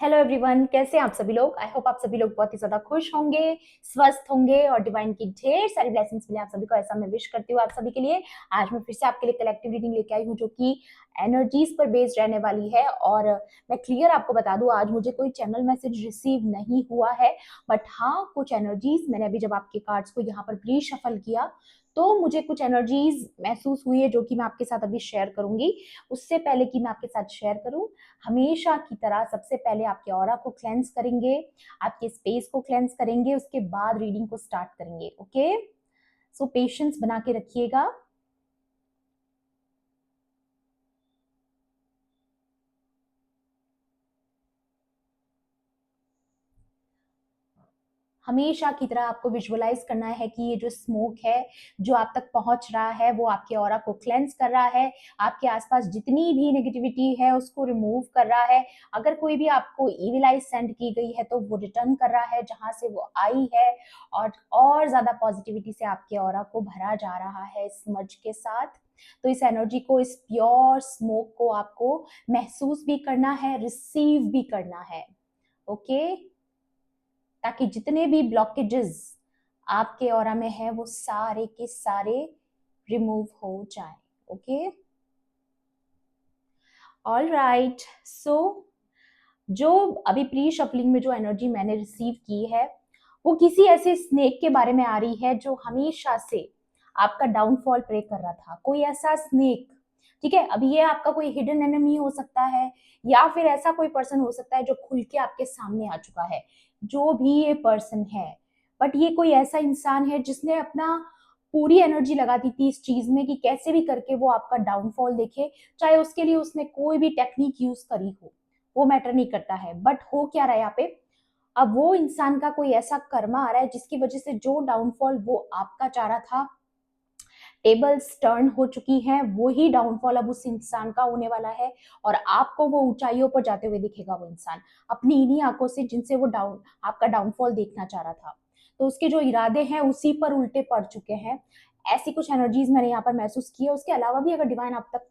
Hello everyone, कैसे हैं आप सभी लोग। आई होप आप सभी लोग बहुत ही ज्यादा खुश होंगे, स्वस्थ होंगे और डिवाइन की ढेर सारी ब्लेसिंग्स मिले आप सभी को, ऐसा मैं विश करती हूँ आप सभी के लिए। आज मैं फिर से आपके लिए कलेक्टिव रीडिंग लेके आई हूँ जो कि एनर्जीज पर बेस्ड रहने वाली है। और मैं क्लियर आपको बता दूं, आज मुझे कोई चैनल मैसेज रिसीव नहीं हुआ है, बट हाँ कुछ एनर्जीज मैंने अभी जब आपके कार्ड्स को यहाँ पर प्री शफल किया तो मुझे कुछ एनर्जीज महसूस हुई है जो कि मैं आपके साथ अभी शेयर करूंगी। उससे पहले कि मैं आपके साथ शेयर करूं, हमेशा की तरह सबसे पहले आपके ऑरा को क्लेंस करेंगे, आपके स्पेस को क्लेंस करेंगे, उसके बाद रीडिंग को स्टार्ट करेंगे। ओके, सो पेशेंस बना के रखिएगा। हमेशा की तरह आपको विजुअलाइज करना है कि ये जो स्मोक है जो आप तक पहुंच रहा है वो आपके ऑरा को क्लेंस कर रहा है, आपके आसपास जितनी भी नेगेटिविटी है उसको रिमूव कर रहा है। अगर कोई भी आपको इविल आई सेंड की गई है तो वो रिटर्न कर रहा है जहां से वो आई है, और ज्यादा पॉजिटिविटी से आपके ऑरा को भरा जा रहा है स्मज के साथ। तो इस एनर्जी को, इस प्योर स्मोक को आपको महसूस भी करना है, रिसीव भी करना है। ओके, ताकि जितने भी ब्लॉकेजेस आपके ऑरा में है वो सारे के सारे रिमूव हो जाए। Okay, all right. सो जो अभी प्री शफलिंग में जो एनर्जी मैंने रिसीव की है वो किसी ऐसे स्नेक के बारे में आ रही है जो हमेशा से आपका डाउनफॉल प्रे कर रहा था। कोई ऐसा स्नेक, ठीक है, अभी ये आपका कोई हिडन एनिमी हो सकता है या फिर ऐसा कोई पर्सन हो सकता है जो खुल के आपके सामने आ चुका है। जो भी ये पर्सन है, बट ये कोई ऐसा इंसान है जिसने अपना पूरी एनर्जी लगा दी थी इस चीज में कि कैसे भी करके वो आपका डाउनफॉल देखे, चाहे उसके लिए उसने कोई भी टेक्निक यूज करी हो, वो मैटर नहीं करता है। बट हो क्या रहा है यहाँ पे, अब वो इंसान का कोई ऐसा कर्मा आ रहा है जिसकी वजह से जो डाउनफॉल वो आपका चाह रहा था, टेबल्स टर्न हो चुकी हैं, वो ही डाउनफॉल अब उस इंसान का होने वाला है। और आपको वो ऊंचाइयों पर जाते हुए दिखेगा वो इंसान अपनी इन्हीं आंखों से जिनसे वो आपका डाउनफॉल देखना चाह रहा था। तो उसके जो इरादे हैं उसी पर उल्टे पड़ चुके हैं। ऐसी कुछ एनर्जीज मैंने यहाँ पर महसूस की है। उसके अलावा भी अगर डिवाइन आप तक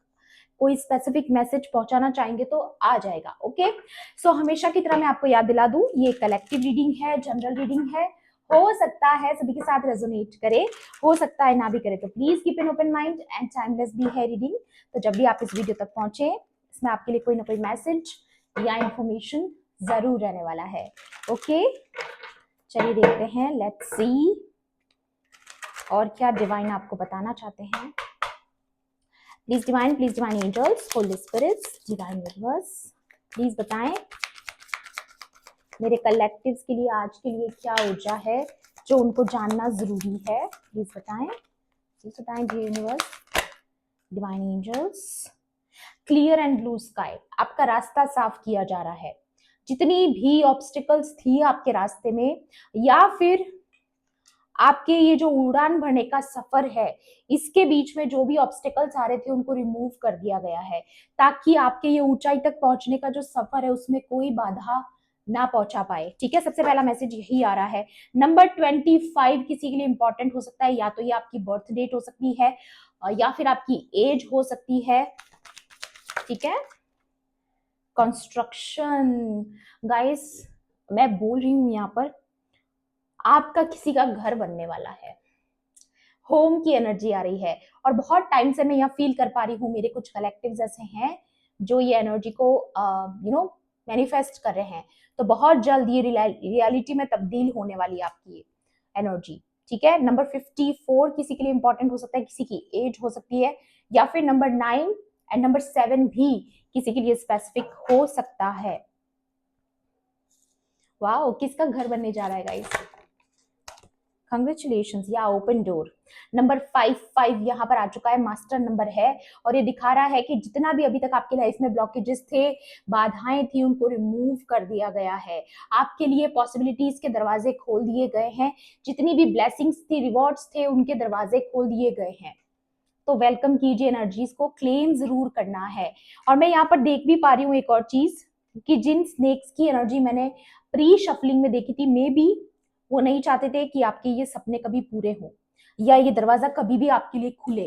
कोई स्पेसिफिक मैसेज पहुंचाना चाहेंगे तो आ जाएगा। ओके, सो हमेशा की तरह मैं आपको याद दिला दूं, ये कलेक्टिव रीडिंग है, जनरल रीडिंग है। हो सकता है सभी के साथ रेजोनेट करे, हो सकता है ना भी करे, तो please keep an open mind and timeless भी है रीडिंग। तो जब भी आप इस वीडियो तक पहुंचे, इसमें आपके लिए कोई ना कोई मैसेज या इंफॉर्मेशन जरूर रहने वाला है। ओके, चलिए देखते हैं, लेट्स सी और क्या डिवाइन आपको बताना चाहते हैं। Please divine angels, holy spirits, divine universe, please बताएं मेरे कलेक्टिव्स के लिए आज के लिए क्या ऊर्जा है जो उनको जानना जरूरी है। प्लीज बताएं, प्लीज बताएं जी universe, divine angels. Clear and blue sky, आपका रास्ता साफ किया जा रहा है। जितनी भी ऑब्स्टिकल्स थी आपके रास्ते में, या फिर आपके ये जो उड़ान भरने का सफर है इसके बीच में जो भी ऑब्स्टिकल्स आ रहे थे उनको रिमूव कर दिया गया है, ताकि आपके ये ऊंचाई तक पहुंचने का जो सफर है उसमें कोई बाधा ना पहुंचा पाए। ठीक है, सबसे पहला मैसेज यही आ रहा है। नंबर 25 किसी के लिए इंपॉर्टेंट हो सकता है, या तो ये आपकी बर्थ डेट हो सकती है या फिर आपकी एज हो सकती है। ठीक है, कंस्ट्रक्शन, गाइस मैं बोल रही हूं यहाँ पर आपका किसी का घर बनने वाला है। होम की एनर्जी आ रही है और बहुत टाइम से मैं यहाँ फील कर पा रही हूँ, मेरे कुछ कलेक्टिव्स ऐसे हैं जो ये एनर्जी को मैनिफेस्ट कर रहे हैं। तो बहुत जल्द ये रियलिटी में तब्दील होने वाली है आपकी एनर्जी। ठीक है, नंबर 54 किसी के लिए इंपॉर्टेंट हो सकता है, किसी की एज हो सकती है, या फिर नंबर 9 एंड नंबर 7 भी किसी के लिए स्पेसिफिक हो सकता है। वाह, किसका घर बनने जा रहा है गाइस, कंग्रेचुलेशंस, या ओपन डोर। नंबर 5 यहाँ पर आ चुका है, मास्टर नंबर है, और ये दिखा रहा है कि जितना भी अभी तक आपकी लाइफ में ब्लॉकेजेस थे, बाधाएं थी, उनको रिमूव कर दिया गया है। आपके लिए पॉसिबिलिटीज के दरवाजे खोल दिए गए हैं, जितनी भी ब्लेसिंग्स थी, रिवॉर्ड्स थे, उनके दरवाजे खोल दिए गए हैं। तो वेलकम कीजिए, एनर्जीज को क्लेम जरूर करना है। और मैं यहाँ पर देख भी पा रही हूँ एक और चीज, कि जिन स्नेक्स की एनर्जी मैंने प्री शफलिंग में देखी थी, मे बी वो नहीं चाहते थे कि आपके ये सपने कभी पूरे हो या ये दरवाजा कभी भी आपके लिए खुले।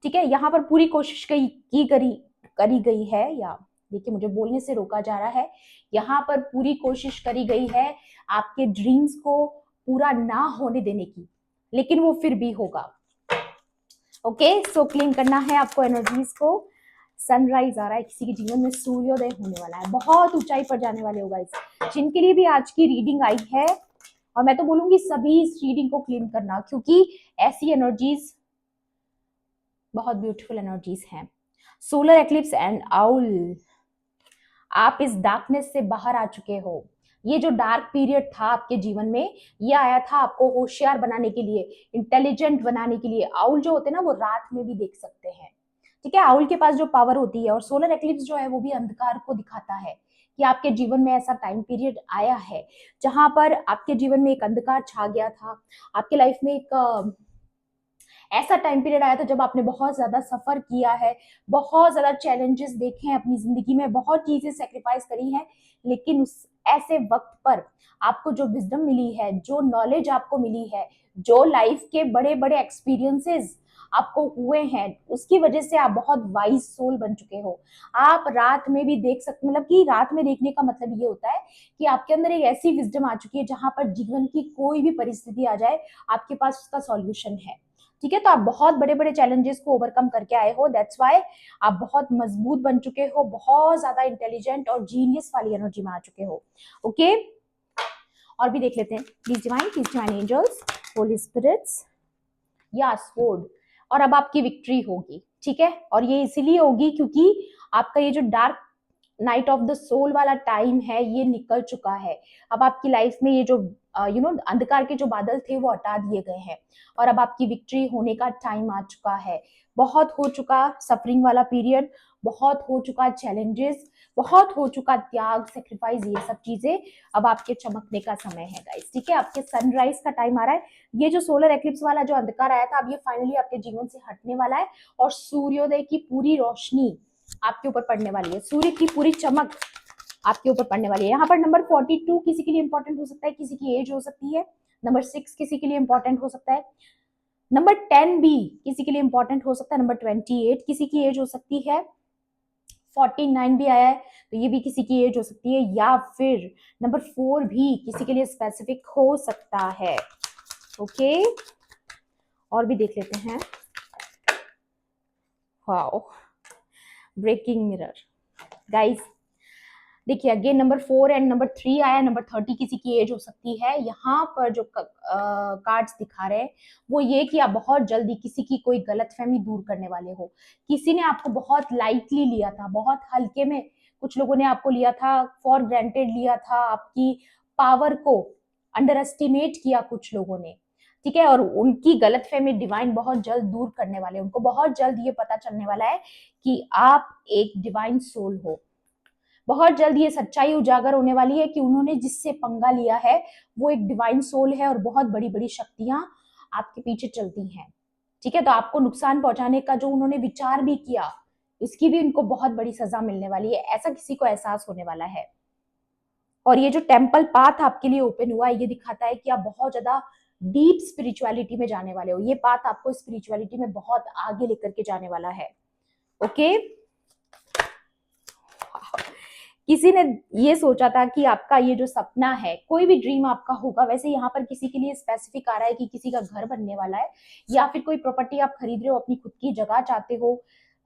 ठीक है, यहाँ पर पूरी कोशिश की करी गई है, या देखिए मुझे बोलने से रोका जा रहा है, यहाँ पर पूरी कोशिश करी गई है आपके ड्रीम्स को पूरा ना होने देने की, लेकिन वो फिर भी होगा। ओके, सो क्लीन करना है आपको एनर्जीज को। सनराइज आ रहा है, किसी के जीवन में सूर्योदय होने वाला है, बहुत ऊंचाई पर जाने वाले हो गाइस। जिनके लिए भी आज की रीडिंग आई है, और मैं तो बोलूंगी सभी इस रीडिंग को क्लीन करना, क्योंकि ऐसी एनर्जीज बहुत ब्यूटीफुल एनर्जीज हैं। सोलर एक्लिप्स एंड आउल, आप इस डार्कनेस से बाहर आ चुके हो। ये जो डार्क पीरियड था आपके जीवन में, ये आया था आपको होशियार बनाने के लिए, इंटेलिजेंट बनाने के लिए। आउल जो होते हैं ना, वो रात में भी देख सकते हैं, ठीक है। आउल के पास जो पावर होती है, और सोलर एक्लिप्स जो है वो भी अंधकार को दिखाता है कि आपके जीवन में ऐसा टाइम पीरियड आया है जहां पर आपके जीवन में एक अंधकार छा गया था। आपके लाइफ में एक ऐसा टाइम पीरियड आया था जब आपने बहुत ज्यादा सफर किया है, बहुत ज्यादा चैलेंजेस देखे हैं अपनी जिंदगी में, बहुत चीजें सेक्रीफाइस करी हैं, लेकिन उस ऐसे वक्त पर आपको जो विजडम मिली है, जो नॉलेज आपको मिली है, जो लाइफ के बड़े बड़े एक्सपीरियंसेस आपको हुए हैं, उसकी वजह से आप बहुत वाइज सोल बन चुके हो। आप रात में भी देख सकते, मतलब कि रात में देखने का मतलब ये होता है कि आपके अंदर एक ऐसी विजडम आ चुकी है जहां पर जीवन की कोई भी परिस्थिति आ जाए, आपके पास उसका सॉल्यूशन है, ठीक है। तो आप बहुत बड़े बड़े चैलेंजेस को ओवरकम करके आए हो, दैट्स वाई आप बहुत मजबूत बन चुके हो, बहुत ज्यादा इंटेलिजेंट और जीनियस वाली एनर्जी में आ चुके हो। ओके, और भी देख लेते हैं। Please divine angels, holy spirits, या स्वॉर्ड। और अब आपकी विक्ट्री होगी, ठीक है। और ये इसीलिए होगी क्योंकि आपका ये जो dark night of the soul वाला टाइम है, ये निकल चुका है। अब आपकी लाइफ में ये जो अंधकार के जो बादल थे वो हटा दिए गए हैं, और अब आपकी विक्ट्री होने का टाइम आ चुका है। बहुत हो चुका सफरिंग वाला पीरियड, बहुत हो चुका चैलेंजेस, बहुत हो चुका त्याग, सेक्रीफाइस, ये सब चीजें। अब आपके चमकने का समय है गाइस, ठीक है। आपके सनराइज का टाइम आ रहा है। ये जो सोलर एक्लिप्स वाला जो अंधकार आया था, अब ये फाइनली आपके जीवन से हटने वाला है, और सूर्योदय की पूरी रोशनी आपके ऊपर पड़ने वाली है, सूर्य की पूरी चमक आपके ऊपर पड़ने वाली है। यहाँ पर नंबर 42 किसी के लिए इंपॉर्टेंट हो सकता है, किसी की एज हो सकती है। नंबर 6 किसी के लिए इंपॉर्टेंट हो सकता है। नंबर 10 भी किसी के लिए इंपॉर्टेंट हो सकता है। नंबर 28 किसी की एज हो सकती है। 49 भी आया है, तो ये भी किसी की एज हो सकती है। या फिर नंबर 4 भी किसी के लिए स्पेसिफिक हो सकता है। ओके, और भी देख लेते हैं। वाओ, ब्रेकिंग मिरर गाइस, देखिए अगेन नंबर 4 एंड नंबर 3 आया। नंबर 30 किसी की एज हो सकती है। यहाँ पर जो कार्ड्स दिखा रहे हैं वो ये कि आप बहुत जल्दी किसी की कोई गलतफहमी दूर करने वाले हो। किसी ने आपको बहुत लाइटली लिया था, बहुत हल्के में कुछ लोगों ने आपको लिया था, फॉर ग्रांटेड लिया था, आपकी पावर को अंडर एस्टिमेट किया कुछ लोगों ने, ठीक है। और उनकी गलतफहमी डिवाइन बहुत जल्द दूर करने वाले हैं। उनको बहुत जल्द ये पता चलने वाला है कि आप एक डिवाइन सोल हो। बहुत जल्द ये सच्चाई उजागर होने वाली है कि उन्होंने जिससे पंगा लिया है वो एक डिवाइन सोल है, और बहुत बड़ी बड़ी शक्तियां आपके पीछे चलती हैं, ठीक है। तो आपको नुकसान पहुंचाने का जो उन्होंने विचार भी किया, इसकी भी उनको बहुत बड़ी सजा मिलने वाली है, ऐसा किसी को एहसास होने वाला है। और ये जो टेम्पल पाथ आपके लिए ओपन हुआ है, ये दिखाता है कि आप बहुत ज्यादा डीप स्पिरिचुअलिटी में जाने वाले हो। ये पाथ आपको स्पिरिचुअलिटी में बहुत आगे लेकर के जाने वाला है। ओके, किसी ने ये सोचा था कि आपका ये जो सपना है, कोई भी ड्रीम आपका होगा, वैसे यहाँ पर किसी के लिए स्पेसिफिक आ रहा है कि किसी का घर बनने वाला है, या फिर कोई प्रॉपर्टी आप खरीद रहे हो, अपनी खुद की जगह चाहते हो,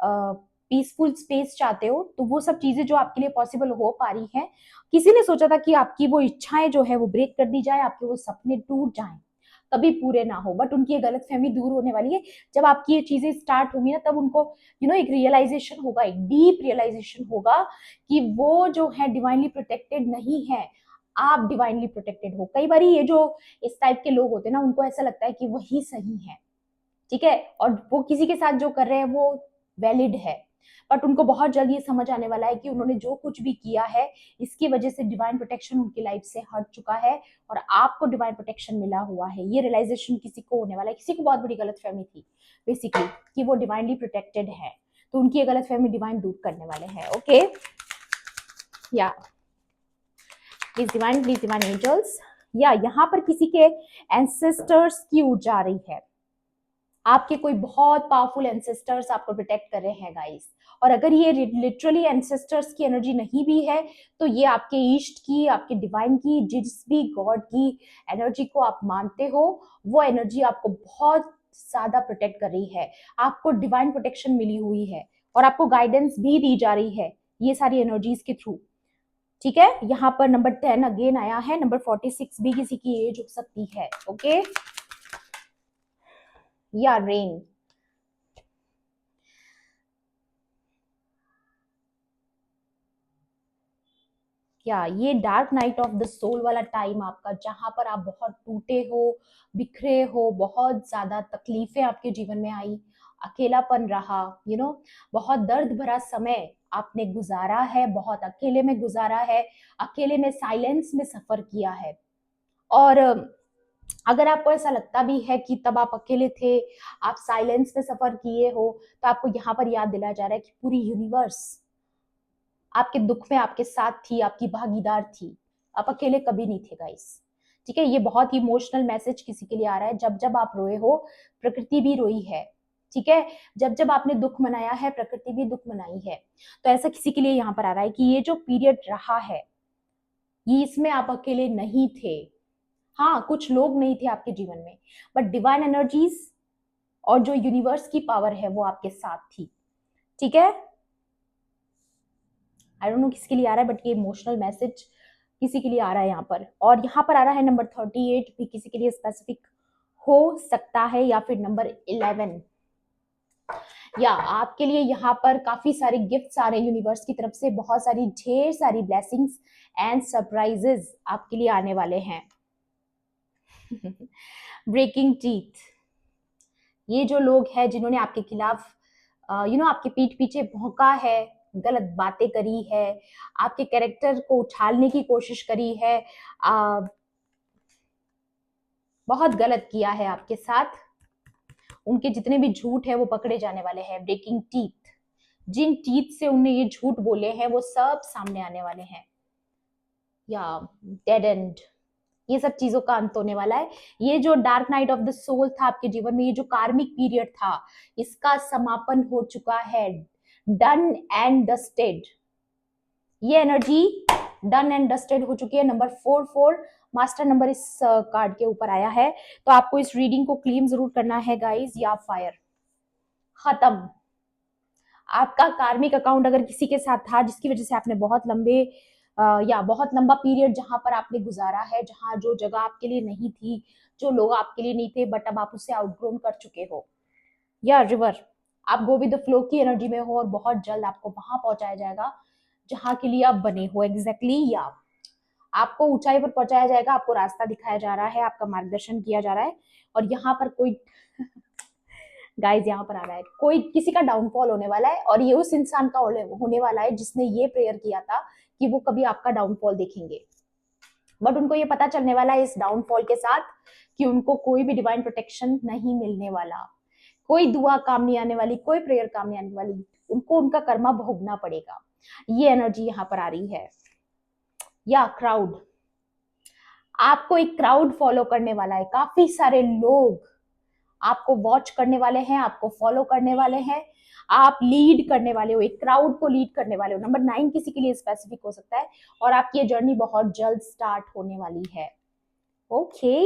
पीसफुल स्पेस चाहते हो, तो वो सब चीजें जो आपके लिए पॉसिबल हो पा रही हैं। किसी ने सोचा था कि आपकी वो इच्छाएं जो है वो ब्रेक कर दी जाए, आपके वो सपने टूट जाएं, कभी पूरे ना हो, बट उनकी ये गलतफहमी दूर होने वाली है। जब आपकी ये चीजें स्टार्ट होंगी ना, तब उनको एक रियलाइजेशन होगा, एक डीप रियलाइजेशन होगा कि वो जो है डिवाइनली प्रोटेक्टेड नहीं है, आप डिवाइनली प्रोटेक्टेड हो। कई बार ये जो इस टाइप के लोग होते हैं ना, उनको ऐसा लगता है कि वही सही है, ठीक है, और वो किसी के साथ जो कर रहे हैं वो वैलिड है, बट उनको बहुत जल्द ये समझ आने वाला है कि उन्होंने जो कुछ भी किया है, इसकी वजह से डिवाइन प्रोटेक्शन उनकी लाइफ से हट चुका है, और आपको डिवाइन प्रोटेक्शन मिला हुआ है। ये रियलाइजेशन किसी को होने वाला है। किसी को बहुत बड़ी गलतफहमी थी बेसिकली कि वो डिवाइनली प्रोटेक्टेड है, तो उनकी ये गलतफहमी डिवाइन दूर करने वाले हैं। ओके, या प्लीज डिवाइन एंजल्स, या यहाँ पर किसी के एंसेस्टर्स की ऊर्जा आ रही है। आपके कोई बहुत पावरफुल एंसेस्टर्स आपको प्रोटेक्ट कर रहे हैं गाइस। और अगर ये लिटरली एंसेस्टर्स की एनर्जी नहीं भी है, तो ये आपके ईस्ट की, आपके डिवाइन की, जिस भी गॉड की एनर्जी को आप मानते हो, वो एनर्जी आपको बहुत ज्यादा प्रोटेक्ट कर रही है। आपको डिवाइन प्रोटेक्शन मिली हुई है और आपको गाइडेंस भी दी जा रही है ये सारी एनर्जीज के थ्रू। ठीक है, यहाँ पर नंबर 10 अगेन आया है, नंबर 46 भी किसी की एज हो सकती है। ओके, या रेन। क्या ये dark night of the soul वाला टाइम आपका, जहां पर आप बहुत टूटे हो, बिखरे हो, बहुत ज्यादा तकलीफें आपके जीवन में आई, अकेलापन रहा, बहुत दर्द भरा समय आपने गुजारा है, बहुत अकेले में गुजारा है, अकेले में साइलेंस में सफर किया है। और अगर आपको ऐसा लगता भी है कि तब आप अकेले थे, आप साइलेंस में सफर किए हो, तो आपको यहाँ पर याद दिलाया जा रहा है कि पूरी यूनिवर्स आपके दुख में आपके साथ थी, आपकी भागीदार थी। आप अकेले कभी नहीं थे गाइस। ठीक है, ये बहुत ही इमोशनल मैसेज किसी के लिए आ रहा है। जब जब आप रोए हो, प्रकृति भी रोई है। ठीक है, जब जब आपने दुख मनाया है, प्रकृति भी दुख मनाई है। तो ऐसा किसी के लिए यहाँ पर आ रहा है कि ये जो पीरियड रहा है, ये इसमें आप अकेले नहीं थे। हाँ, कुछ लोग नहीं थे आपके जीवन में, बट डिवाइन एनर्जीज और जो यूनिवर्स की पावर है वो आपके साथ थी। ठीक है, आई डोंट नो किसके लिए आ रहा है, बट ये इमोशनल मैसेज किसी के लिए आ रहा है यहाँ पर। और यहाँ पर आ रहा है नंबर 38 भी किसी के लिए स्पेसिफिक हो सकता है, या फिर नंबर 11, या आपके लिए यहाँ पर काफी सारे गिफ्ट्स आ रहे हैं यूनिवर्स की तरफ से, बहुत सारी ढेर सारी ब्लेसिंग्स एंड सरप्राइजेस आपके लिए आने वाले हैं। ब्रेकिंग टीथ, ये जो लोग हैं जिन्होंने आपके खिलाफ आपके पीठ पीछे भौंका है, गलत बातें करी है, आपके कैरेक्टर को उछालने की कोशिश करी है, बहुत गलत किया है आपके साथ, उनके जितने भी झूठ है वो पकड़े जाने वाले हैं। ब्रेकिंग टीथ, जिन टीथ से उनने ये झूठ बोले हैं वो सब सामने आने वाले हैं। या डेड एंड, ये सब चीजों का अंत होने वाला है। ये जो dark night of the soul था आपके जीवन में, ये जो कार्मिक पीरियड था, इसका समापन हो चुका है। डन एंड डस्टेड, ये एनर्जी डन एंड डस्टेड हो चुकी है। नंबर 44 मास्टर नंबर इस कार्ड के ऊपर आया है। तो आपको इस रीडिंग को क्लेम जरूर करना है गाइस। या फायर, खत्म। आपका कार्मिक अकाउंट अगर किसी के साथ था जिसकी वजह से आपने बहुत लंबे या बहुत लंबा पीरियड जहां पर आपने गुजारा है, जहां जो जगह आपके लिए नहीं थी, जो लोग आपके लिए नहीं थे, बट अब आप उसे आउटग्रोन कर चुके हो। या रिवर, आप गो विद द फ्लो की एनर्जी में हो और बहुत जल्द आपको वहां पहुंचाया जाएगा जहां के लिए आप बने हो। एग्जैक्टली या आपको ऊंचाई पर पहुंचाया जाएगा, आपको रास्ता दिखाया जा रहा है, आपका मार्गदर्शन किया जा रहा है। और यहाँ पर कोई गाइस, यहाँ पर आ रहा है कोई किसी का डाउनफॉल होने वाला है, और ये उस इंसान का होने वाला है जिसने ये प्रेयर किया था कि वो कभी आपका डाउनफॉल देखेंगे। बट उनको ये पता चलने वाला है इस डाउनफॉल के साथ कि उनको कोई भी डिवाइन प्रोटेक्शन नहीं मिलने वाला, कोई दुआ काम नहीं आने वाली, कोई प्रेयर काम नहीं आने वाली, उनको उनका कर्मा भोगना पड़ेगा। ये एनर्जी यहाँ पर आ रही है। या क्राउड, आपको एक क्राउड फॉलो करने वाला है, काफी सारे लोग आपको वॉच करने वाले हैं, आपको फॉलो करने वाले हैं, आप लीड करने वाले हो, एक क्राउड को लीड करने वाले हो। नंबर 9 किसी के लिए स्पेसिफिक हो सकता है, और आपकी ये जर्नी बहुत जल्द स्टार्ट होने वाली है। ओके,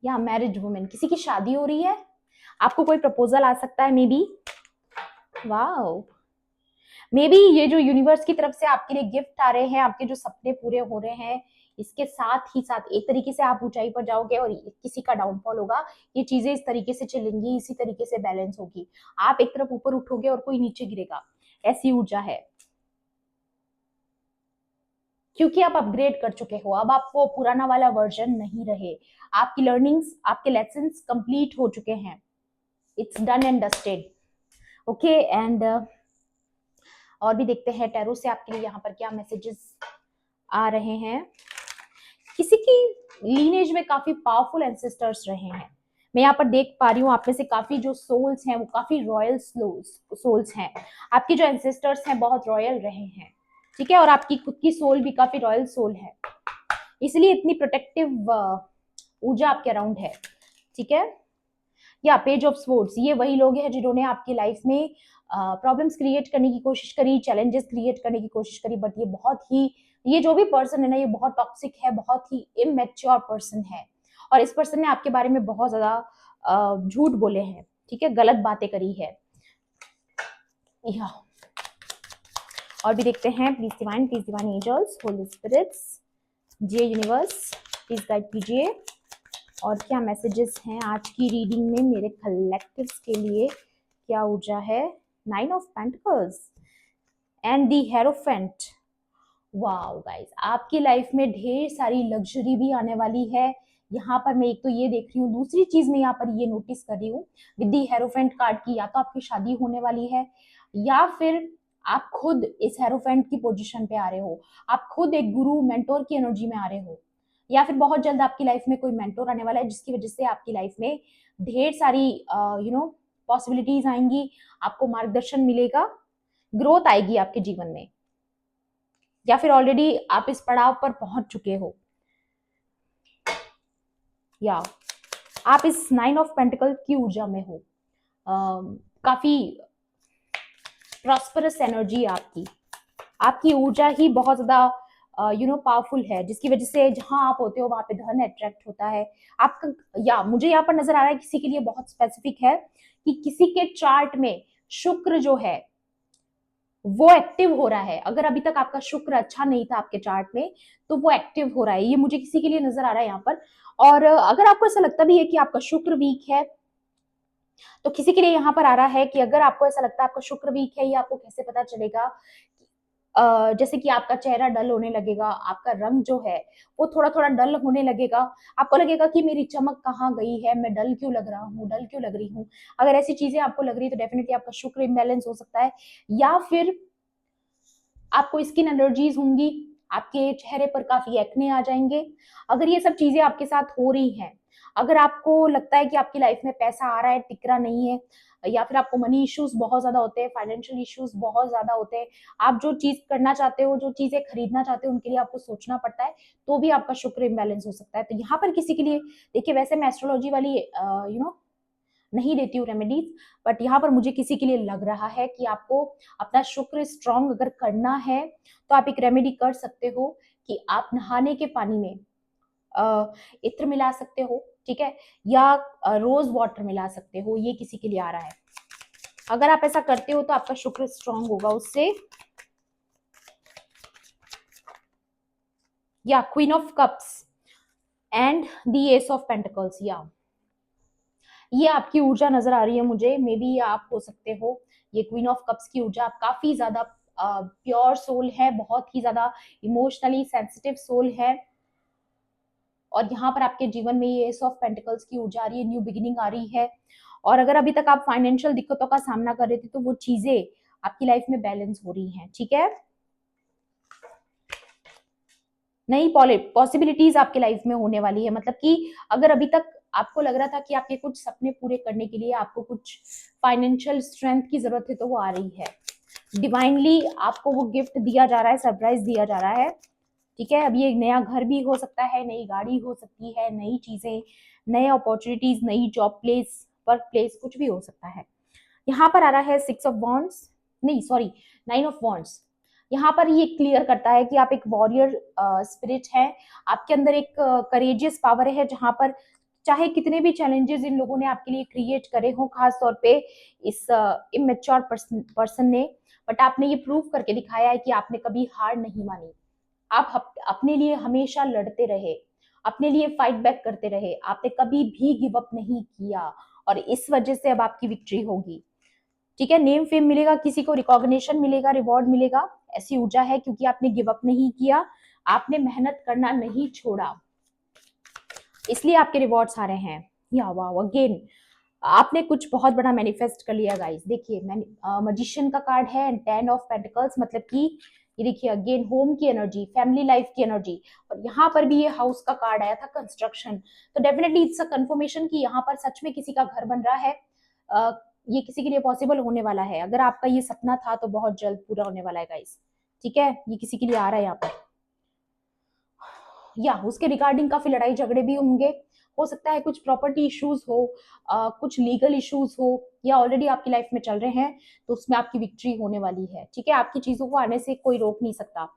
या मैरिज वुमेन, किसी की शादी हो रही है, आपको कोई प्रपोजल आ सकता है may be. Wow, may be ये जो यूनिवर्स की तरफ से आपके लिए गिफ्ट आ रहे हैं, आपके जो सपने पूरे हो रहे हैं, इसके साथ ही साथ एक तरीके से आप ऊंचाई पर जाओगे और किसी का डाउनफॉल होगा। ये चीजें इस तरीके से चलेंगी, इसी तरीके से बैलेंस होगी। आप एक तरफ ऊपर उठोगे और कोई नीचे गिरेगा, ऐसी ऊर्जा है, क्योंकि आप अपग्रेड कर चुके हो। अब आप वो पुराना वाला वर्जन नहीं रहे, आपकी लर्निंग्स, आपके लेसन्स कंप्लीट हो चुके हैं। It's done and dusted. Okay, and और भी देखते हैं टैरो से आपके लिए यहाँ पर क्या मैसेजेस आ रहे हैं। किसी की लीनेज में काफी पावरफुल एंसेस्टर्स रहे हैं। मैं यहाँ पर देख पा रही हूँ आप में से काफी जो सोल्स हैं वो काफी रॉयल सोल्स हैं। आपके जो एंसेस्टर्स हैं बहुत रॉयल रहे हैं। ठीक है, और आपकी खुद की सोल भी काफी रॉयल सोल है, इसलिए इतनी प्रोटेक्टिव ऊर्जा आपके अराउंड है। ठीक है, या पेज ऑफ स्वॉर्ड्स, ये वही लोग हैं जिन्होंने आपकी लाइफ में प्रॉब्लम्स क्रिएट करने की कोशिश करी, चैलेंजेस क्रिएट करने की कोशिश करी, बट ये बहुत ही, ये जो भी पर्सन है ना, ये बहुत टॉक्सिक है, बहुत ही इमेच्योर पर्सन है, और इस पर्सन ने आपके बारे में बहुत ज्यादा झूठ बोले हैं, ठीक है, गलत बातें करी है। या और भी देखते हैं, please divine angels, holy spirits, जे यूनिवर्स, प्लीज गाइड कीजिए और क्या मैसेजेस हैं आज की रीडिंग में मेरे कलेक्टिव्स के लिए, क्या ऊर्जा है। 9 of pentacles and the hierophant. Wow guys, आपकी लाइफ में ढेर सारी लग्जरी भी आने वाली है। यहाँ पर मैं एक तो ये देख रही हूँ, दूसरी चीज मैं यहाँ पर ये नोटिस कर रही हूँ विद दी हेरोफेंट कार्ड की, या तो आपकी शादी होने वाली है, या फिर आप खुद इस हेरोफेंट की पोजीशन पे आ रहे हो, आप खुद एक गुरु मेंटोर की एनर्जी में आ रहे हो, या फिर बहुत जल्द आपकी लाइफ में कोई मेंटोर आने वाला है जिसकी वजह से आपकी लाइफ में ढेर सारी पॉसिबिलिटीज आएंगी, आपको मार्गदर्शन मिलेगा, ग्रोथ आएगी आपके जीवन में, या फिर ऑलरेडी आप इस पड़ाव पर पहुंच चुके हो, या आप इस 9 ऑफ पेंटिकल की ऊर्जा में हो। काफी प्रॉस्परस एनर्जी आपकी, आपकी ऊर्जा ही बहुत ज्यादा पावरफुल है, जिसकी वजह से जहां आप होते हो वहां पे धन अट्रैक्ट होता है आपका। या मुझे यहाँ पर नजर आ रहा है किसी के लिए बहुत स्पेसिफिक है कि किसी के चार्ट में शुक्र जो है वो एक्टिव हो रहा है। अगर अभी तक आपका शुक्र अच्छा नहीं था आपके चार्ट में, तो वो एक्टिव हो रहा है, ये मुझे किसी के लिए नजर आ रहा है यहाँ पर। और अगर आपको ऐसा लगता भी है कि आपका शुक्र वीक है, तो किसी के लिए यहाँ पर आ रहा है कि अगर आपको ऐसा लगता है आपका शुक्र वीक है, ये आपको कैसे पता चलेगा, जैसे कि आपका चेहरा डल होने लगेगा, आपका रंग जो है वो थोड़ा थोड़ा डल होने लगेगा, आपको लगेगा कि मेरी चमक कहाँ गई है, मैं डल क्यों लग रहा हूँ, डल क्यों लग रही हूँ। अगर ऐसी चीजें आपको लग रही है तो डेफिनेटली आपका शुक्र इम्बैलेंस हो सकता है, या फिर आपको स्किन एलर्जीज होंगी, आपके चेहरे पर काफी एक्ने आ जाएंगे। अगर ये सब चीजें आपके साथ हो रही हैं, अगर आपको लगता है कि आपकी लाइफ में पैसा आ रहा है टिक रहा नहीं है, या फिर आपको मनी इश्यूज बहुत ज्यादा होते हैं, फाइनेंशियल इश्यूज बहुत ज्यादा होते हैं, आप जो चीज करना चाहते हो, जो चीजें खरीदना चाहते हो, उनके लिए आपको सोचना पड़ता है, तो भी आपका शुक्र इम्बैलेंस हो सकता है। तो यहाँ पर किसी के लिए, देखिए वैसे मैं एस्ट्रोलॉजी वाली नहीं देती हूँ रेमेडीज, बट यहाँ पर मुझे किसी के लिए लग रहा है कि आपको अपना शुक्र स्ट्रांग अगर करना है, तो आप एक रेमेडी कर सकते हो कि आप नहाने के पानी में इत्र मिला सकते हो, ठीक है, या रोज वाटर मिला सकते हो, ये किसी के लिए आ रहा है। अगर आप ऐसा करते हो तो आपका शुक्र स्ट्रांग होगा उससे। या queen of cups and the S of pentacles, या ये आपकी ऊर्जा नजर आ रही है मुझे, मे बी ये आप हो सकते हो। ये क्वीन ऑफ कप्स की ऊर्जा, आप काफी ज्यादा प्योर सोल है, बहुत ही ज्यादा इमोशनली सेंसिटिव सोल है, और यहाँ पर आपके जीवन में ये एस ऑफ पेंटिकल्स की ऊर्जा आ रही है, न्यू बिगिनिंग आ रही है। और अगर अभी तक आप फाइनेंशियल दिक्कतों का सामना कर रहे थे, तो वो चीजें आपकी लाइफ में बैलेंस हो रही हैं, ठीक है। नई पॉसिबिलिटीज आपके लाइफ में होने वाली है, मतलब कि अगर अभी तक आपको लग रहा था कि आपके कुछ सपने पूरे करने के लिए आपको कुछ फाइनेंशियल स्ट्रेंथ की जरूरत है, तो वो आ रही है। डिवाइनली आपको वो गिफ्ट दिया जा रहा है, सरप्राइज दिया जा रहा है, ठीक है। अब ये नया घर भी हो सकता है, नई गाड़ी हो सकती है, नई चीजें, नए अपॉर्चुनिटीज, नई जॉब प्लेस, वर्क प्लेस, कुछ भी हो सकता है। यहाँ पर आ रहा है 6 ऑफ वॉन्ड्स, नहीं सॉरी 9 ऑफ वॉन्ड्स। यहाँ पर ये क्लियर करता है कि आप एक वॉरियर स्पिरिट है, आपके अंदर एक करेजियस पावर है, जहाँ पर चाहे कितने भी चैलेंजेस इन लोगों ने आपके लिए क्रिएट करे हो, खास तौर पे इस इमेच्योर पर्सन ने, बट आपने ये प्रूव करके दिखाया है कि आपने कभी हार नहीं मानी, आप अपने लिए हमेशा लड़ते रहे, अपने लिए फाइट बैक करते रहे, आपने कभी भी गिव अप नहीं किया, और इस वजह से अब आपकी विक्ट्री होगी, ठीक है। नेम फेम मिलेगा, किसी को रिकॉग्निशन मिलेगा, रिवॉर्ड मिलेगा, ऐसी ऊर्जा है, क्योंकि आपने गिव अप नहीं किया, आपने मेहनत करना नहीं छोड़ा, इसलिए आपके रिवॉर्ड्स आ रहे हैं। या वाओ, अगेन आपने कुछ बहुत बड़ा मैनिफेस्ट कर लिया गाइस। देखिए मजिशियन का कार्ड है एंड 10 ऑफ पेंटिकल्स, मतलब कि ये देखिए अगेन होम की एनर्जी, फैमिली लाइफ की एनर्जी, और यहाँ पर भी ये हाउस का कार्ड आया था, कंस्ट्रक्शन। तो डेफिनेटली इट्स अ कंफर्मेशन कि यहाँ पर सच में किसी का घर बन रहा है, ये किसी के लिए पॉसिबल होने वाला है। अगर आपका ये सपना था तो बहुत जल्द पूरा होने वाला है गाइस, ठीक है। ये किसी के लिए आ रहा है यहाँ पर, या उसके रिगार्डिंग काफी लड़ाई झगड़े भी होंगे, हो सकता है कुछ प्रॉपर्टी इश्यूज हो, कुछ लीगल इश्यूज हो, या ऑलरेडी आपकी लाइफ में चल रहे हैं तो उसमें आपकी विक्ट्री होने वाली है। ठीक है, आपकी चीजों को आने से कोई रोक नहीं सकता।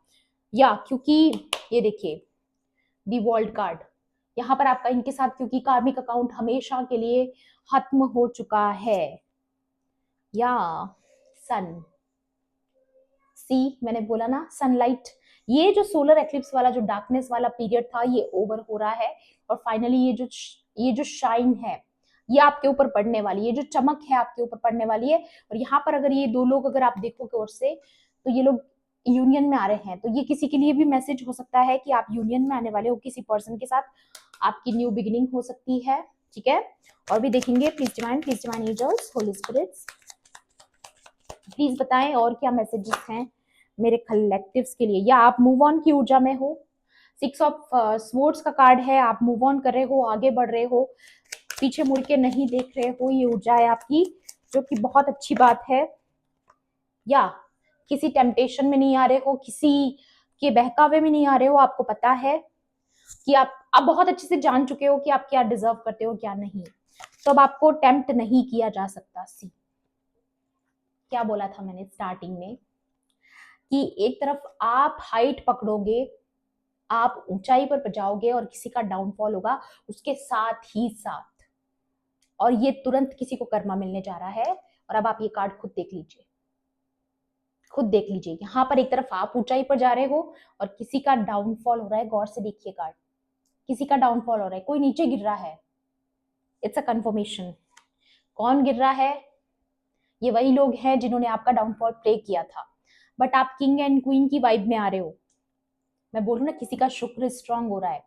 या क्योंकि ये देखिए दी वर्ल्ड कार्ड, यहाँ पर आपका इनके साथ क्योंकि कार्मिक अकाउंट हमेशा के लिए खत्म हो चुका है। या सन, सी मैंने बोला ना सनलाइट, ये जो सोलर एक्लिप्स वाला जो डार्कनेस वाला पीरियड था ये ओवर हो रहा है, और फाइनली ये जो शाइन है ये आपके ऊपर पड़ने वाली है, ये जो चमक है आपके ऊपर पड़ने वाली है। और यहाँ पर अगर ये दो लोग अगर आप देखोगे और से, तो ये लोग यूनियन में आ रहे हैं, तो ये किसी के लिए भी मैसेज हो सकता है कि आप यूनियन में आने वाले हो किसी पर्सन के साथ, आपकी न्यू बिगिनिंग हो सकती है। ठीक है, और भी देखेंगे। Please divine angels, holy spirits, please बताएं और क्या मैसेजेस हैं मेरे कलेक्टिव्स के लिए। या आप मूव ऑन की ऊर्जा में हो, 6 ऑफ स्वॉर्ड्स का कार्ड है, आप मूव ऑन कर रहे हो, आगे बढ़ रहे हो, पीछे मुड़ के नहीं देख रहे हो, ये ऊर्जा है आपकी, जो कि बहुत अच्छी बात है। या किसी टेम्पटेशन में नहीं आ रहे हो, किसी के बहकावे में नहीं आ रहे हो, आपको पता है कि आप बहुत अच्छे से जान चुके हो कि आप क्या डिजर्व करते हो क्या नहीं, तो अब आपको टेम्प्ट नहीं किया जा सकता। सी, क्या बोला था मैंने स्टार्टिंग में कि एक तरफ आप हाइट पकड़ोगे, आप ऊंचाई पर जाओगे, और किसी का डाउनफॉल होगा उसके साथ ही साथ, और ये तुरंत किसी को कर्मा मिलने जा रहा है। और अब आप ये कार्ड खुद देख लीजिए, खुद देख लीजिए, यहाँ पर एक तरफ आप ऊंचाई पर जा रहे हो और किसी का डाउनफॉल हो रहा है। गौर से देखिए कार्ड, किसी का डाउनफॉल हो रहा है, कोई नीचे गिर रहा है। It's a confirmation. कौन गिर रहा है? ये वही लोग हैं जिन्होंने आपका डाउनफॉल प्रे किया था, बट आप किंग एंड क्वीन की वाइब में आ रहे हो। मैं बोलूँ ना, किसी का शुक्र स्ट्रांग हो रहा है,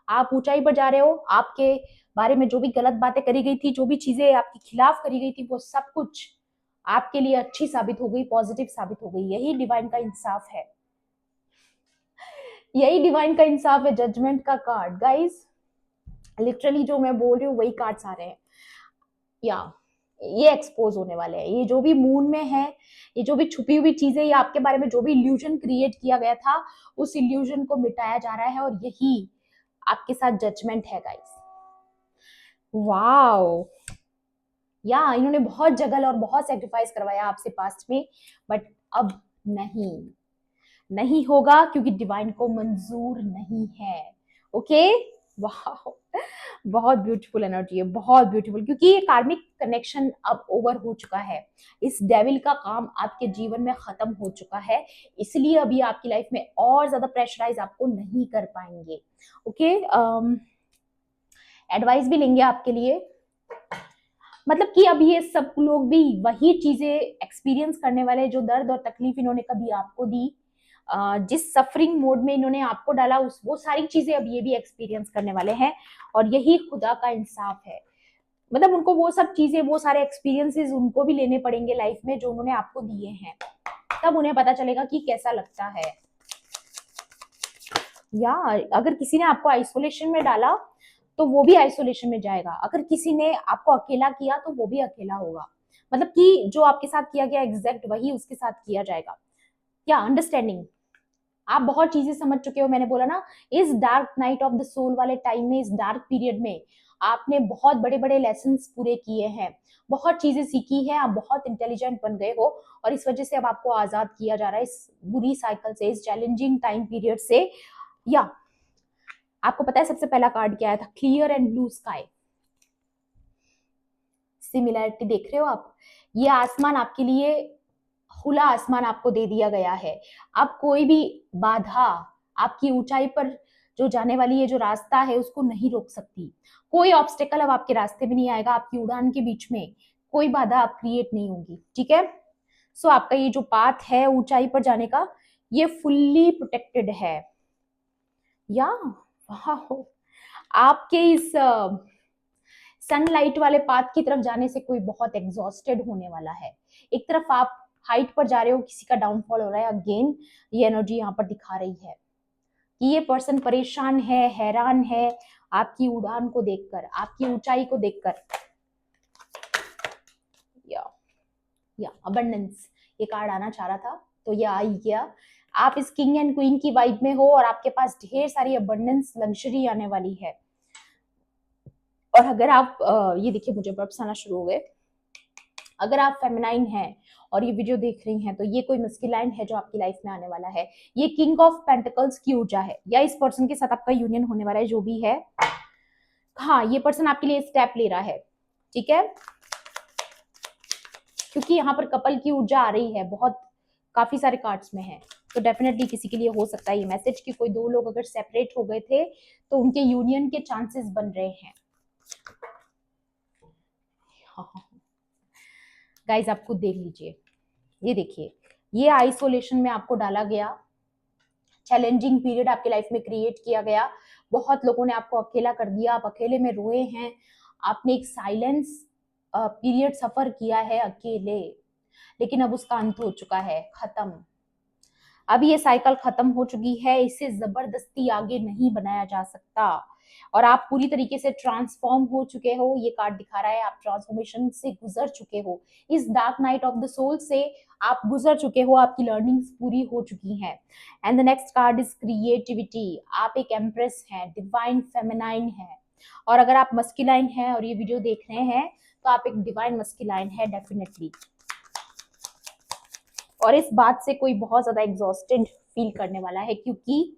आप ऊंचाई पर जा रहे हो, आपके बारे में जो भी गलत बातें करी गई थी, जो भी चीजें आपके खिलाफ करी गई थी, वो सब कुछ आपके लिए अच्छी साबित हो गई, पॉजिटिव साबित हो गई। यही डिवाइन का इंसाफ है, यही डिवाइन का इंसाफ है। जजमेंट का कार्ड गाइस, लिटरली जो मैं बोल रही हूँ वही कार्ड्स आ रहे हैं। या ये एक्सपोज होने वाले हैं, ये जो भी मून में है, ये जो भी छुपी हुई चीजें, ये आपके बारे में जो भी इल्यूजन क्रिएट किया गया था, उस इल्यूजन को मिटाया जा रहा है, और यही आपके साथ जजमेंट है गाइस। वाओ, या इन्होंने बहुत जगल और बहुत सेक्रीफाइस करवाया आपसे पास्ट में, बट अब नहीं, नहीं होगा, क्योंकि डिवाइन को मंजूर नहीं है। ओके, वाह, बहुत ब्यूटीफुल एनर्जी है, बहुत ब्यूटीफुल, क्योंकि ये कार्मिक कनेक्शन अब ओवर हो चुका है, इस डेविल का काम आपके जीवन में खत्म हो चुका है, इसलिए अभी आपकी लाइफ में और ज्यादा प्रेशराइज आपको नहीं कर पाएंगे। ओके, एडवाइस भी लेंगे आपके लिए, मतलब कि अब ये सब लोग भी वही चीजें एक्सपीरियंस करने वाले, जो दर्द और तकलीफ इन्होंने कभी आपको दी, जिस सफरिंग मोड में इन्होंने आपको डाला, उस वो सारी चीजें अब ये भी एक्सपीरियंस करने वाले हैं, और यही खुदा का इंसाफ है। मतलब उनको वो सब चीजें, वो सारे एक्सपीरियंसेस उनको भी लेने पड़ेंगे लाइफ में जो उन्होंने आपको दिए हैं, तब उन्हें पता चलेगा कि कैसा लगता है। या अगर किसी ने आपको आइसोलेशन में डाला तो वो भी आइसोलेशन में जाएगा, अगर किसी ने आपको अकेला किया तो वो भी अकेला होगा, मतलब कि जो आपके साथ किया गया एग्जैक्ट वही उसके साथ किया जाएगा। या अंडरस्टैंडिंग, आप बहुत चीजें समझ चुके हो, मैंने बोला ना, इस dark night of the soul वाले टाइम में, इस डार्क पीरियड में आपने बहुत बड़े बड़े लेसन पूरे किए हैं, बहुत चीजें सीखी है, आप बहुत इंटेलिजेंट बन गए हो, और इस वजह से अब आपको आजाद किया जा रहा है इस बुरी साइकिल से, इस चैलेंजिंग टाइम पीरियड से। या आपको पता है सबसे पहला कार्ड क्या आया था? Clear and blue sky. Similarity देख रहे हो आप? ये आसमान आपके लिए, खुला आसमान आपको दे दिया गया है, अब कोई भी बाधा आपकी ऊंचाई पर जो जाने वाली है, जो रास्ता है, उसको नहीं रोक सकती। कोई ऑब्स्टेकल अब आपके रास्ते में नहीं आएगा, आपकी उड़ान के बीच में कोई बाधा आप क्रिएट नहीं होगी। ठीक है, सो आपका ये जो पाथ है ऊंचाई पर जाने का, ये फुल्ली प्रोटेक्टेड है। या वाह, आपके इस सनलाइट वाले पाथ की तरफ जाने से कोई बहुत एग्जॉस्टेड होने वाला है। एक तरफ आप हाइट पर जा रहे हो, किसी का डाउनफॉल हो रहा है, अगेन ये एनर्जी यहाँ पर दिखा रही है कि ये पर्सन परेशान है, हैरान है आपकी उड़ान को देखकर, आपकी ऊंचाई को देखकर। या अबंडेंस, ये कार्ड आना चाह रहा था तो ये आ ही गया। आप इस किंग एंड क्वीन की वाइब में हो और आपके पास ढेर सारी अबंडेंस, लग्जरी आने वाली है। और अगर आप ये देखिए मुझे बर्ब्स आना शुरू हो गए, अगर आप फेमिनाइन हैं और ये वीडियो देख रही हैं तो ये कोई मस्कुलाइन है जो आपकी लाइफ में आने वाला है। ये किंग ऑफ पेंटिकल्स की ऊर्जा है, या इस पर्सन के साथ आपका यूनियन होने वाला है जो भी है। हाँ, ये पर्सन आपके लिए स्टेप ले रहा है, ठीक है, क्योंकि यहाँ पर कपल की ऊर्जा आ रही है, बहुत काफी सारे कार्ड्स में है। तो डेफिनेटली किसी के लिए हो सकता है ये मैसेज कि कोई दो लोग अगर सेपरेट हो गए थे तो उनके यूनियन के चांसेस बन रहे हैं। गाइस आप खुद देख लीजिए, ये देखिए, ये आइसोलेशन में आपको डाला गया, चैलेंजिंग पीरियड आपके लाइफ में क्रिएट किया गया, बहुत लोगों ने आपको अकेला कर दिया, आप अकेले में रोए हैं, आपने एक साइलेंस पीरियड सफर किया है अकेले, लेकिन अब उसका अंत हो चुका है, खत्म। अब ये साइकिल खत्म हो चुकी है, इसे जबरदस्ती आगे नहीं बनाया जा सकता, और आप पूरी तरीके से ट्रांसफॉर्म हो चुके हो। ये कार्ड दिखा रहा है आप ट्रांसफॉर्मेशन से गुजर चुके हो, इस dark night of the soul से आप गुजर चुके हो, आपकी लर्निंग्स पूरी हो चुकी हैं। And the next card is creativity. आप एक एम्प्रेस हैं, डिवाइन फेमिनाइन है, और अगर आप मस्कुलाइन हैं और ये वीडियो देख रहे हैं तो आप एक डिवाइन मस्कुलाइन है डेफिनेटली। और इस बात से कोई बहुत ज्यादा एग्जॉस्टेड फील करने वाला है, क्योंकि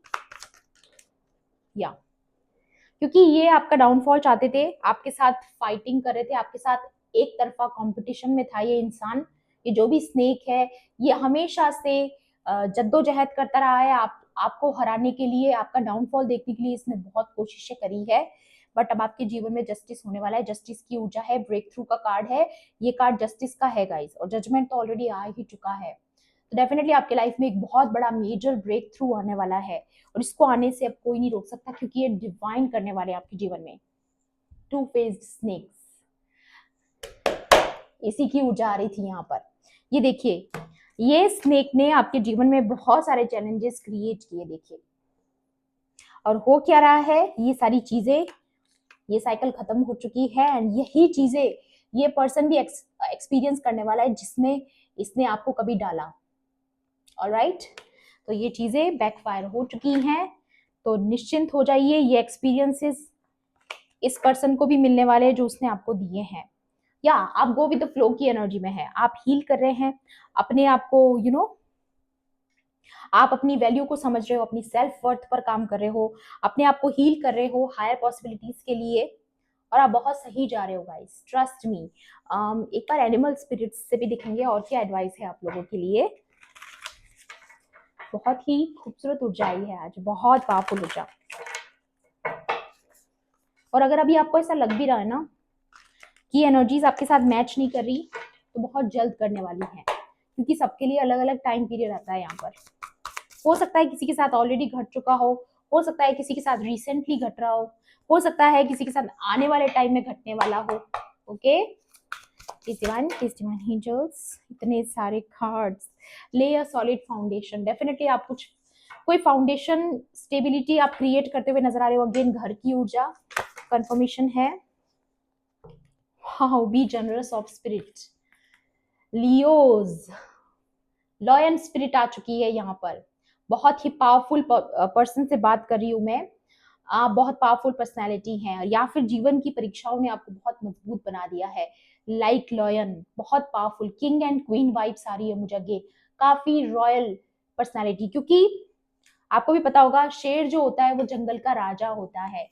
ये आपका डाउनफॉल चाहते थे, आपके साथ फाइटिंग कर रहे थे, आपके साथ एक तरफा कंपटीशन में था ये इंसान। ये जो भी स्नेक है ये हमेशा से जद्दोजहद करता रहा है आपको हराने के लिए, आपका डाउनफॉल देखने के लिए इसने बहुत कोशिशें करी है। बट अब आपके जीवन में जस्टिस होने वाला है, जस्टिस की ऊर्जा है, ब्रेक थ्रू का कार्ड है, ये कार्ड जस्टिस का है गाइस, और जजमेंट तो ऑलरेडी आ ही चुका है। तो डेफिनेटली आपके लाइफ में एक बहुत बड़ा मेजर ब्रेक थ्रू आने वाला है, और इसको आने से अब कोई नहीं रोक सकता, क्योंकि ये डिवाइन करने वाले आपके जीवन में। टू फेस्ड स्नेक्स, इसी की ऊर्जा आ रही थी यहाँ पर। ये देखिए, ये स्नेक ने आपके जीवन में बहुत सारे चैलेंजेस क्रिएट किए, देखिए, और हो क्या रहा है, ये सारी चीजें, ये साइकिल खत्म हो चुकी है, एंड यही चीजें ये पर्सन भी एक्सपीरियंस करने वाला है जिसमें इसने आपको कभी डाला। ऑलराइट, तो ये चीजें बैकफायर हो चुकी हैं, तो निश्चिंत हो जाइए, ये एक्सपीरियंसेस इस पर्सन को भी मिलने वाले हैं जो उसने आपको दिए हैं। या आप गो विद द फ्लो की एनर्जी में है, आप हील कर रहे हैं अपने आप को, आप अपनी वैल्यू को समझ रहे हो, अपनी सेल्फ वर्थ पर काम कर रहे हो, अपने आप को हील कर रहे हो हायर पॉसिबिलिटीज के लिए, और आप बहुत सही जा रहे हो गाइस, ट्रस्ट मी। एक बार एनिमल स्पिरिट्स से भी दिखेंगे और क्या एडवाइस है आप लोगों के लिए। बहुत ही खूबसूरत ऊर्जा आई है आज, बहुत पावरफुल ऊर्जा। और अगर अभी आपको ऐसा लग भी रहा है ना कि एनर्जीज आपके साथ मैच नहीं कर रही, तो बहुत जल्द करने वाली है, क्योंकि सबके लिए अलग अलग टाइम पीरियड आता है यहाँ पर। हो सकता है किसी के साथ ऑलरेडी घट चुका हो सकता है किसी के साथ रिसेंटली घट रहा हो सकता है किसी के साथ आने वाले टाइम में घटने वाला हो। ओके, डिवाइन एंजल्स, इतने सारे कार्ड्स, ले अ सॉलिड फाउंडेशन। डेफिनेटली आप कोई फाउंडेशन स्टेबिलिटी आप क्रिएट करते हुए नजर आ रहे हो। अगेन घर की ऊर्जा कंफर्मेशन है। How be generous of spirit, Leos, lion spirit आ चुकी है यहाँ पर। बहुत ही पावरफुल पर्सन से बात कर रही हूँ मैं। आप बहुत पावरफुल पर्सनैलिटी हैं, या फिर जीवन की परीक्षाओं ने आपको बहुत मजबूत बना दिया है। लाइक लॉयन, बहुत powerful king and queen vibes आ रही है मुझे अगेन, काफी रॉयल पर्सनैलिटी, क्योंकि आपको भी पता होगा शेर जो होता है वो जंगल का राजा होता है।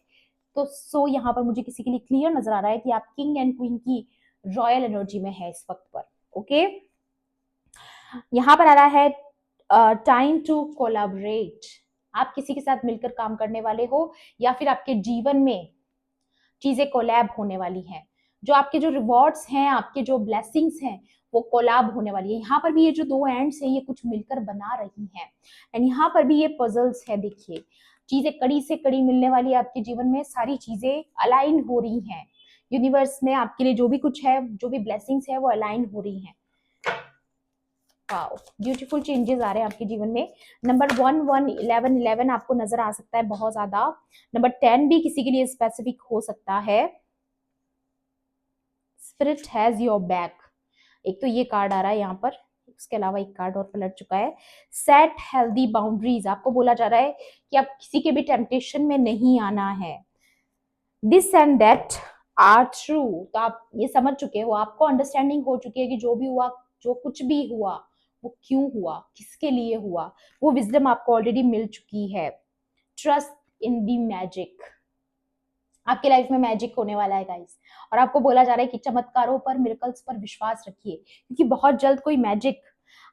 तो यहाँ पर मुझे किसी के लिए क्लियर नजर आ रहा है कि आप किंग एंड क्वीन की रॉयल एनर्जी में है इस वक्त पर। ओके, यहाँ पर आ रहा है टाइम टू कोलैबोरेट। आप किसी के साथ मिलकर काम करने वाले हो, या फिर आपके जीवन में चीजें कोलैब होने वाली हैं। जो आपके जो रिवॉर्ड्स हैं, आपके जो ब्लेसिंग्स हैं, वो कोलैब होने वाली है। यहाँ पर भी ये जो दो एंड्स हैं ये कुछ मिलकर बना रही हैं, एंड यहाँ पर भी ये पजल्स है। देखिए, चीजें कड़ी से कड़ी मिलने वाली है आपके जीवन में, सारी चीजें अलाइन हो रही हैं। यूनिवर्स में आपके लिए जो भी कुछ है, जो भी ब्लेसिंग्स है, वो अलाइन हो रही हैं। वाओ, ब्यूटीफुल चेंजेस आ रहे हैं आपके जीवन में। नंबर 1 1 11 11 आपको नजर आ सकता है बहुत ज्यादा। नंबर 10 भी किसी के लिए स्पेसिफिक हो सकता है। स्पिरिट हैज योर बैक, एक तो ये कार्ड आ रहा है यहाँ पर, उसके अलावा एक कार्ड और पलट चुका है। सेट हेल्दी बाउंड्रीज, आपको बोला जा रहा है कि आप किसी के भी टेम्पटेशन में नहीं आना है। This and that are true. तो आप ये समझ चुके हो, आपको अंडरस्टैंडिंग हो चुकी है कि जो भी हुआ, जो कुछ भी हुआ, वो क्यों हुआ, किसके लिए हुआ, वो विजडम आपको ऑलरेडी मिल चुकी है। Trust in the magic. आपके लाइफ में मैजिक होने वाला है गाइस, और आपको बोला जा रहा है कि चमत्कारों पर, मिरेकल्स पर विश्वास रखिए, क्योंकि बहुत जल्द कोई मैजिक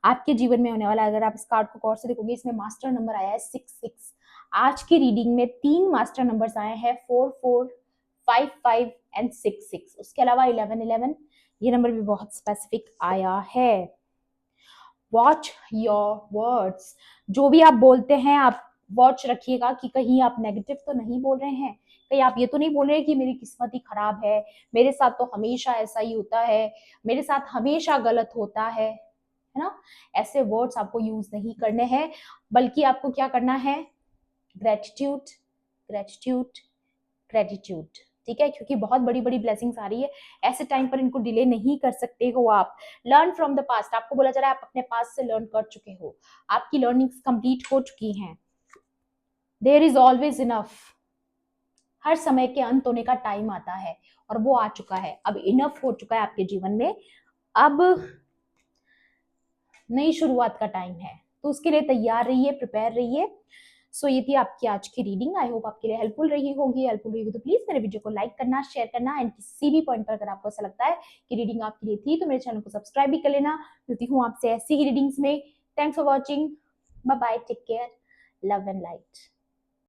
आपके जीवन में होने वाला है। अगर आप इस कार्ड को गौर से देखोगे, इसमें मास्टर नंबर आया है 66। आज की रीडिंग में 3 मास्टर नंबर्स आए हैं, 4 4, 5 5 एंड 6 6। उसके अलावा 11 11, ये नंबर भी बहुत स्पेसिफिक आया है। Watch your words. जो भी आप बोलते हैं, आप वॉच रखिएगा कि कहीं आप नेगेटिव तो नहीं बोल रहे हैं, कहीं आप ये तो नहीं बोल रहे हैं कि मेरी किस्मत ही खराब है, मेरे साथ तो हमेशा ऐसा ही होता है, मेरे साथ हमेशा गलत होता है ना। ऐसे वर्ड्स आपको यूज नहीं करने हैं, बल्कि आपको क्या करना है, ग्रेटिट्यूड, ग्रेटिट्यूड, ग्रेटिट्यूड। ठीक है, क्योंकि बहुत बड़ी बड़ी ब्लेसिंग्स आ रही है, ऐसे टाइम पर इनको डिले नहीं कर सकते हो आप। Learn from the past. आपको बोला जा रहा है आप अपने पास्ट से लर्न कर चुके हो, आपकी लर्निंग्स कंप्लीट हो चुकी हैं। There is always enough. हर समय के अंत होने का टाइम आता है, और वो आ चुका है। अब इनफ हो चुका है आपके जीवन में, अब नई शुरुआत का टाइम है, तो उसके लिए तैयार रहिए, प्रिपेयर रहिए। सो ये थी आपकी आज की रीडिंग। आई होप आपके लिए हेल्पफुल रही होगी। हेल्पफुल रही तो प्लीज मेरे वीडियो को लाइक करना, शेयर करना, एंड किसी भी पॉइंट पर अगर आपको ऐसा लगता है कि रीडिंग आपके लिए थी, तो मेरे चैनल को सब्सक्राइब भी कर लेना। मिलती हूँ आपसे ऐसी ही रीडिंग्स में। Thanks for watching. Bye bye, take care, love and light.